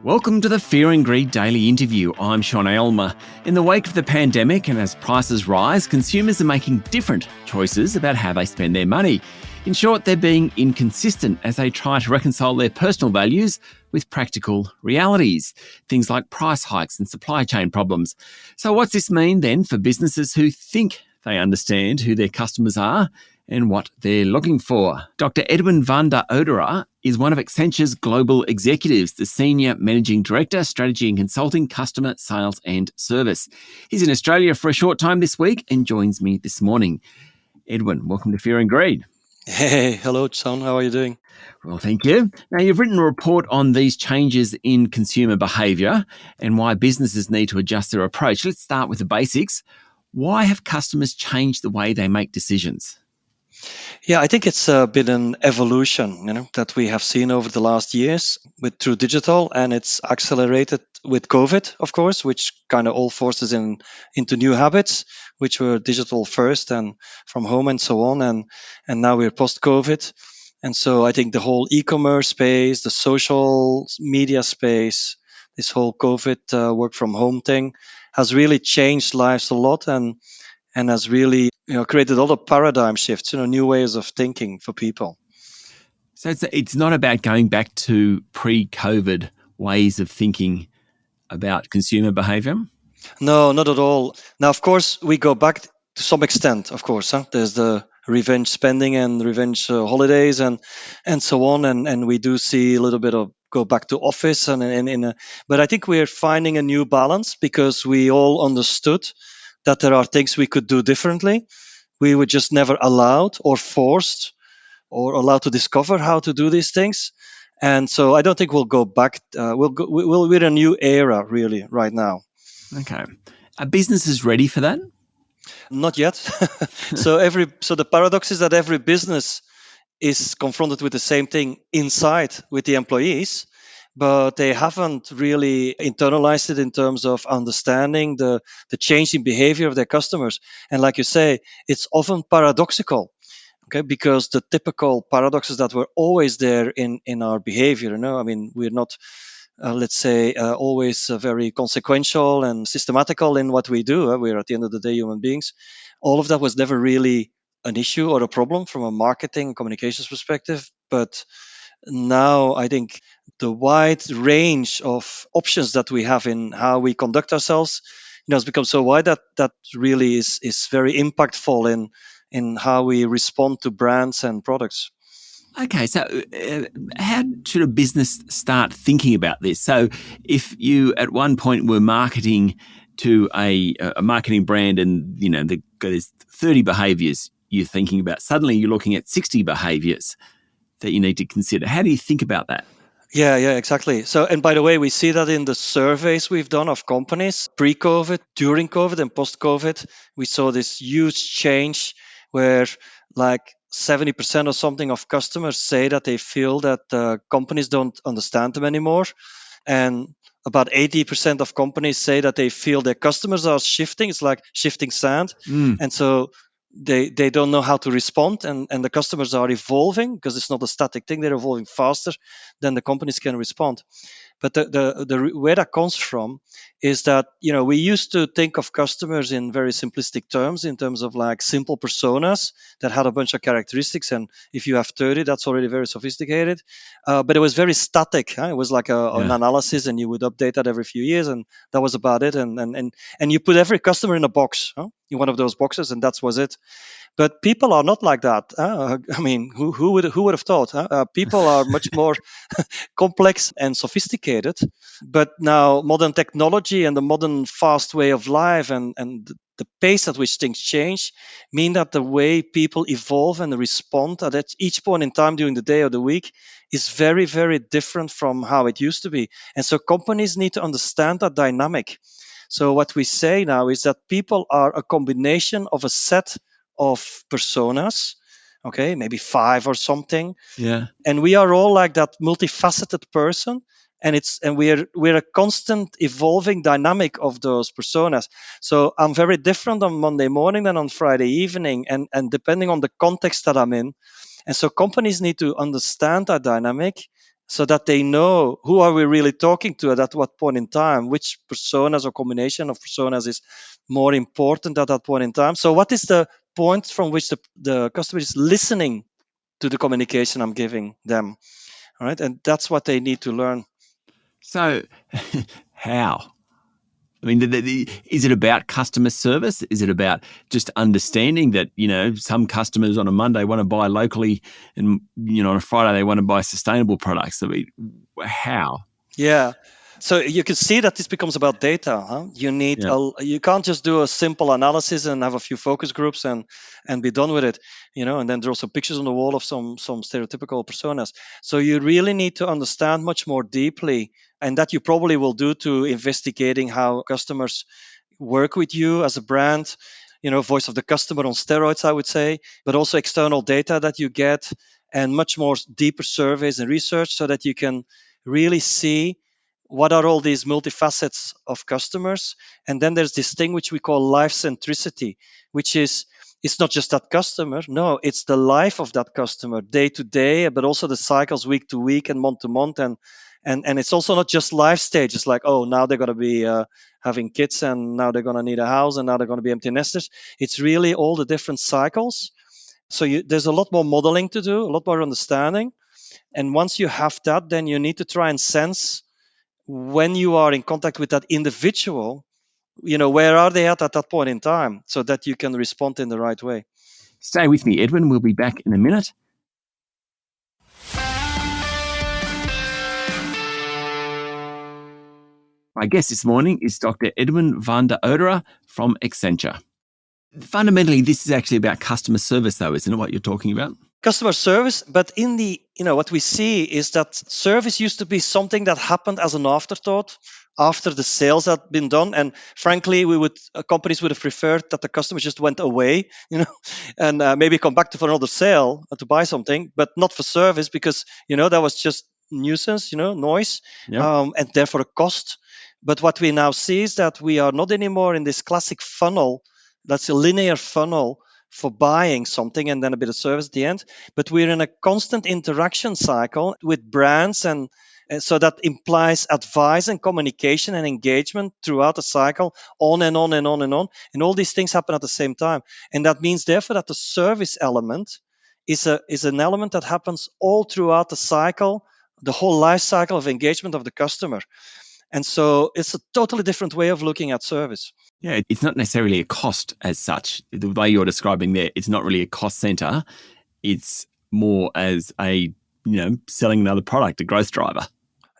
Welcome to the Fear and Greed Daily Interview. I'm Sean Aylmer. In the wake of the pandemic and as prices rise, consumers are making different choices about how they spend their money. In short, they're being inconsistent as they try to reconcile their personal values with practical realities, things like price hikes and supply chain problems. So what's this mean then for businesses who think they understand who their customers are and what they're looking for? Dr. Edwin Van der Ouderaa is one of Accenture's global executives, the Senior Managing Director, Strategy and Consulting, Customer Sales and Service. He's in Australia for a short time this week and joins me this morning. Edwin, welcome to Fear and Greed. Hey, hello, Sean. How are you doing? Well, thank you. Now, you've written a report on these changes in consumer behaviour and why businesses need to adjust their approach. Let's start with the basics. Why have customers changed the way they make decisions? Yeah, I think it's been an evolution, that we have seen over the last years through digital, and it's accelerated with COVID, of course, which kind of all forces into new habits, which were digital first and from home and so on, and now we're post-COVID, and so I think the whole e-commerce space, the social media space, this whole COVID work from home thing has really changed lives a lot, and has really created a lot of paradigm shifts, new ways of thinking for people. So it's not about going back to pre-COVID ways of thinking about consumer behaviour? No, not at all. Now, of course, we go back to some extent, of course. There's the revenge spending and revenge holidays and so on. And we do see a little bit of go back to office. But I think we're finding a new balance because we all understood that there are things we could do differently. We were just never allowed or forced or allowed to discover how to do these things. And so I don't think we'll go back. We're in a new era, really, right now. Okay. Are businesses ready for that? Not yet. So the paradox is that every business is confronted with the same thing inside with the employees, but they haven't really internalized it in terms of understanding the changing behavior of their customers. And like you say, it's often paradoxical. Okay, because the typical paradoxes that were always there in our behavior, I mean, we're not let's say, always very consequential and systematical in what we do. We're at the end of the day human beings. All of that was never really an issue or a problem from a marketing communications perspective. But now I think the wide range of options that we have in how we conduct ourselves, has become so wide that really is very impactful in how we respond to brands and products. Okay, so how should a business start thinking about this? So if you at one point were marketing to a marketing brand and, there's 30 behaviours you're thinking about, suddenly you're looking at 60 behaviours that you need to consider. How do you think about that? Yeah, exactly. So, and by the way, we see that in the surveys we've done of companies pre-COVID, during COVID, and post-COVID, we saw this huge change where like 70% or something of customers say that they feel that companies don't understand them anymore. And about 80% of companies say that they feel their customers are shifting. It's like shifting sand. And so they don't know how to respond, and the customers are evolving because it's not a static thing. They're evolving faster than the companies can respond. But the where that comes from is that we used to think of customers in very simplistic terms, in terms of like simple personas that had a bunch of characteristics, and if you have 30, that's already very sophisticated. But it was very static. It was like an analysis, and you would update that every few years, and that was about it. And you put every customer in a box, in one of those boxes, and that was it. But people are not like that. I mean, who would have thought? People are much more complex and sophisticated. But now modern technology and the modern fast way of life and the pace at which things change mean that the way people evolve and respond at each point in time during the day or the week is very, very different from how it used to be. And so companies need to understand that dynamic. So what we say now is that people are a combination of a set of personas, okay, maybe 5 or something. Yeah. And we are all like that multifaceted person, and we're a constant evolving dynamic of those personas. So I'm very different on Monday morning than on Friday evening, and depending on the context that I'm in. And so companies need to understand that dynamic so that they know who are we really talking to at what point in time, which personas or combination of personas is more important at that point in time. So what is the point from which the customer is listening to the communication I'm giving them, all right? And that's what they need to learn. So, how? I mean, is it about customer service? Is it about just understanding that, some customers on a Monday want to buy locally and, on a Friday they want to buy sustainable products? I mean, how? Yeah. So you can see that this becomes about data. Huh? Yeah. You can't just do a simple analysis and have a few focus groups and be done with it, And then there's also pictures on the wall of some stereotypical personas. So you really need to understand much more deeply, and that you probably will do to investigating how customers work with you as a brand. Voice of the customer on steroids, I would say, but also external data that you get, and much more deeper surveys and research, so that you can really see what are all these multifacets of customers. And then there's this thing which we call life centricity, which is, it's not just that customer, no, it's the life of that customer day to day, but also the cycles week to week and month to month. And it's also not just life stages, like, oh, now they're going to be having kids, and now they're going to need a house, and now they're going to be empty nesters. It's really all the different cycles. So there's a lot more modeling to do, a lot more understanding. And once you have that, then you need to try and sense, when you are in contact with that individual, where are they at that point in time, so that you can respond in the right way. Stay with me, Edwin. We'll be back in a minute. My guest this morning is Dr. Edwin Van der Ouderaa from Accenture. Fundamentally, this is actually about customer service, though, isn't it, what you're talking about? Customer service, but what we see is that service used to be something that happened as an afterthought after the sales had been done. And frankly, companies would have preferred that the customer just went away, and maybe come back for another sale to buy something, but not for service, because that was just nuisance, noise, Yep. and therefore a cost. But what we now see is that we are not anymore in this classic funnel. That's a linear funnel for buying something and then a bit of service at the end. But we're in a constant interaction cycle with brands, and so that implies advice and communication and engagement throughout the cycle, on and on and on and on. And all these things happen at the same time. And that means, therefore, that the service element is an element that happens all throughout the cycle, the whole life cycle of engagement of the customer. And so it's a totally different way of looking at service. Yeah, it's not necessarily a cost as such. The way you're describing there, it's not really a cost center. It's more as a, selling another product, a growth driver.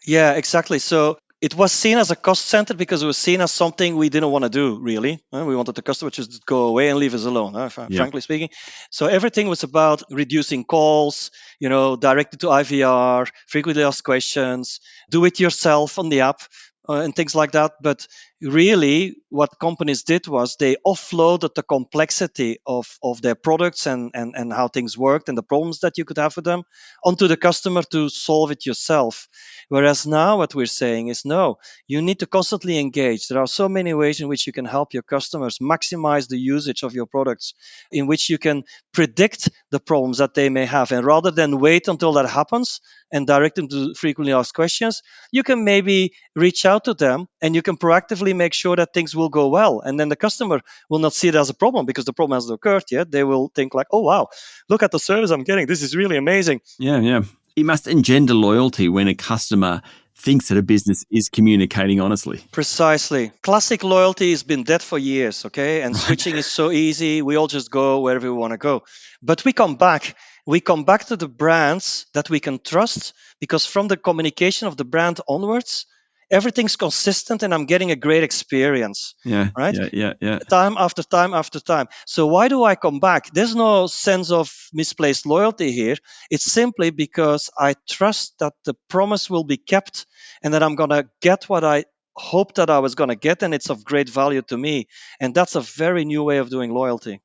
Yeah, exactly. So it was seen as a cost center because it was seen as something we didn't want to do, really. We wanted the customer to just go away and leave us alone, frankly speaking. So everything was about reducing calls, directed to IVR, frequently asked questions, do it yourself on the app, and things like that. But really, what companies did was they offloaded the complexity of their products and how things worked and the problems that you could have with them onto the customer to solve it yourself. Whereas now what we're saying is, no, you need to constantly engage. There are so many ways in which you can help your customers maximize the usage of your products, in which you can predict the problems that they may have. And rather than wait until that happens and direct them to frequently asked questions, you can maybe reach out to them and you can proactively make sure that things will go well. And then the customer will not see it as a problem because the problem hasn't occurred yet. They will think like, oh, wow, look at the service I'm getting. This is really amazing. Yeah. It must engender loyalty when a customer thinks that a business is communicating honestly. Precisely. Classic loyalty has been dead for years, okay? And switching is so easy. We all just go wherever we want to go. But we come back. We come back to the brands that we can trust, because from the communication of the brand onwards, everything's consistent and I'm getting a great experience. Yeah. Right? Yeah. Time after time after time. So why do I come back? There's no sense of misplaced loyalty here. It's simply because I trust that the promise will be kept and that I'm going to get what I hoped that I was going to get, and it's of great value to me. And that's a very new way of doing loyalty.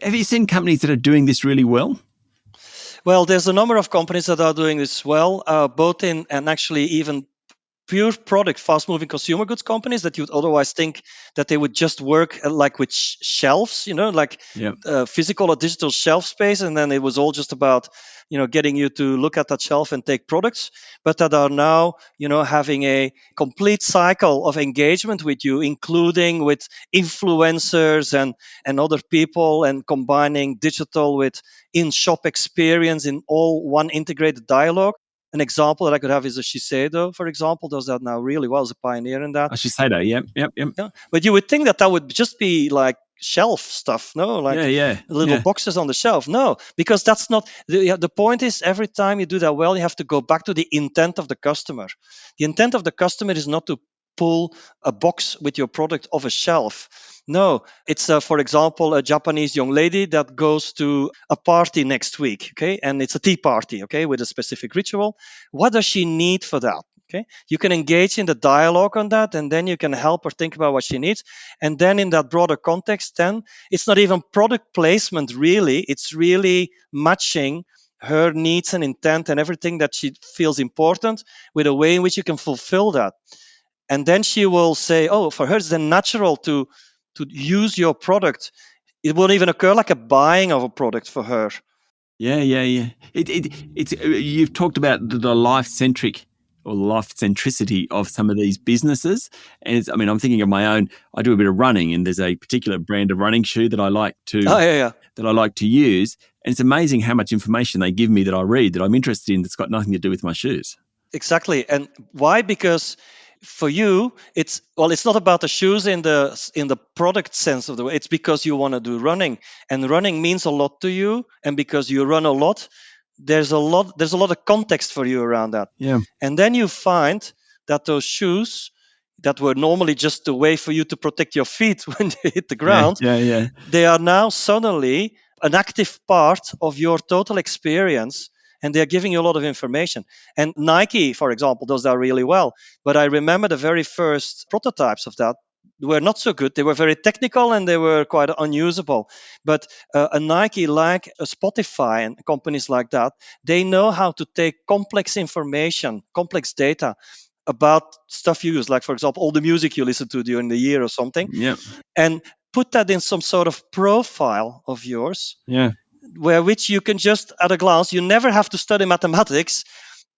Have you seen companies that are doing this really well? Well, there's a number of companies that are doing this well, both in and actually even pure product, fast-moving consumer goods companies that you'd otherwise think that they would just work like with shelves, like Yeah. physical or digital shelf space, and then it was all just about getting you to look at that shelf and take products, but that are now having a complete cycle of engagement with you, including with influencers and other people, and combining digital with in-shop experience in all one integrated dialogue. An example that I could have is a Shiseido, for example, does that now really well, is a pioneer in that. I should say that. Yep. Yep. Yep. Yeah. But you would think that that would just be like shelf stuff, no? Yeah. Like Yeah. little Yeah. boxes on the shelf. No, because that's not the point. Is every time you do that well, you have to go back to the intent of the customer. The intent of the customer is not to pull a box with your product off a shelf. No, it's for example, a Japanese young lady that goes to a party next week, okay, and it's a tea party, okay, with a specific ritual. What does she need for that? Okay, you can engage in the dialogue on that, and then you can help her think about what she needs. And then in that broader context, then it's not even product placement really, it's really matching her needs and intent and everything that she feels important with a way in which you can fulfill that. And then she will say, oh, for her it's then natural to use your product. It won't even occur like a buying of a product for her. Yeah, yeah, yeah. It's you've talked about the life-centric or life centricity of some of these businesses, and I mean, I'm thinking of my own. I do a bit of running, and there's a particular brand of running shoe that I like Oh, to yeah. use, and it's amazing how much information they give me that I read that I'm interested in that's got nothing to do with my shoes. Exactly. And why? Because for you, it's not about the shoes in the product sense of the way. It's because you want to do running, and running means a lot to you, and because you run a lot, there's a lot of context for you around that. Yeah, And then you find that those shoes that were normally just a way for you to protect your feet when you hit the yeah, ground, yeah, yeah, they are now suddenly an active part of your total experience, and they're giving you a lot of information. And Nike, for example, does that really well. But I remember the very first prototypes of that were not so good. They were very technical and they were quite unusable. But a Nike, like a Spotify and companies like that, they know how to take complex information, complex data about stuff you use, like for example all the music you listen to during the year or something, yeah, and put that in some sort of profile of yours, yeah, where which you can just at a glance, you never have to study mathematics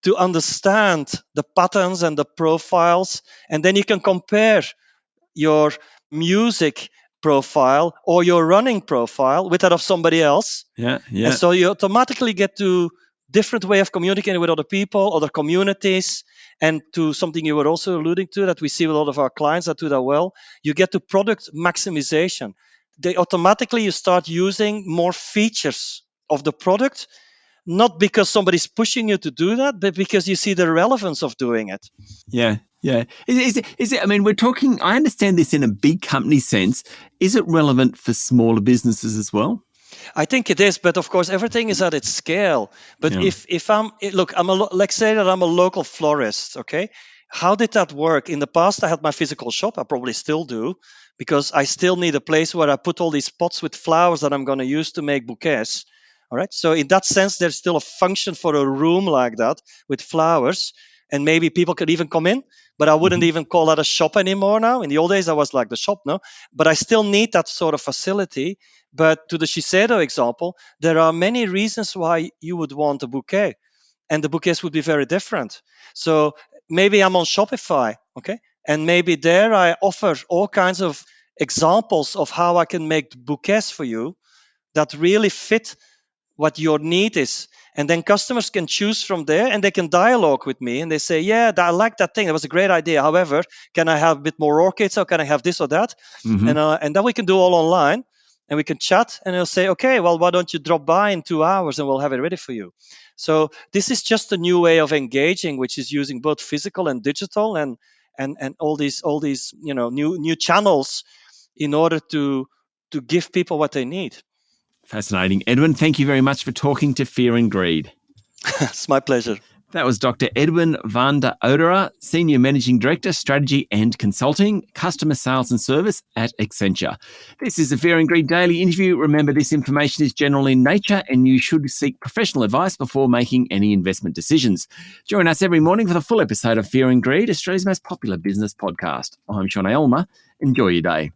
to understand the patterns and the profiles, and then you can compare your music profile or your running profile with that of somebody else. yeah, And yeah, so you automatically get to different way of communicating with other people, other communities, and to something you were also alluding to that we see with a lot of our clients that do that well. You get to product maximization. They automatically you start using more features of the product, not because somebody's pushing you to do that, but because you see the relevance of doing it. yeah, yeah. Is it? I mean, we're talking. I understand this in a big company sense. Is it relevant for smaller businesses as well? I think it is, but of course everything is at its scale. But Yeah. if look, let's say that I'm a local florist, okay? How did that work? In the past, I had my physical shop. I probably still do, because I still need a place where I put all these pots with flowers that I'm going to use to make bouquets. All right. So in that sense, there's still a function for a room like that with flowers, and maybe people could even come in. But I wouldn't Mm-hmm. even call that a shop anymore now. In the old days, I was like the shop, no. But I still need that sort of facility. But to the Shiseido example, there are many reasons why you would want a bouquet, and the bouquets would be very different. So maybe I'm on Shopify, okay, and maybe there I offer all kinds of examples of how I can make bouquets for you that really fit what your need is. And then customers can choose from there, and they can dialogue with me, and they say, yeah, I like that thing, that was a great idea, however, can I have a bit more orchids, or can I have this or that? Mm-hmm. And then we can do all online, and we can chat, and they'll say, okay, well, why don't you drop by in 2 hours and we'll have it ready for you. So this is just a new way of engaging, which is using both physical and digital, and all these new channels in order to give people what they need. Fascinating. Edwin, thank you very much for talking to Fear and Greed. It's my pleasure. That was Dr. Edwin Van der Ouderaa, Senior Managing Director, Strategy and Consulting, Customer Sales and Service at Accenture. This is a Fear and Greed Daily interview. Remember, this information is general in nature and you should seek professional advice before making any investment decisions. Join us every morning for the full episode of Fear and Greed, Australia's most popular business podcast. I'm Sean Aylmer. Enjoy your day.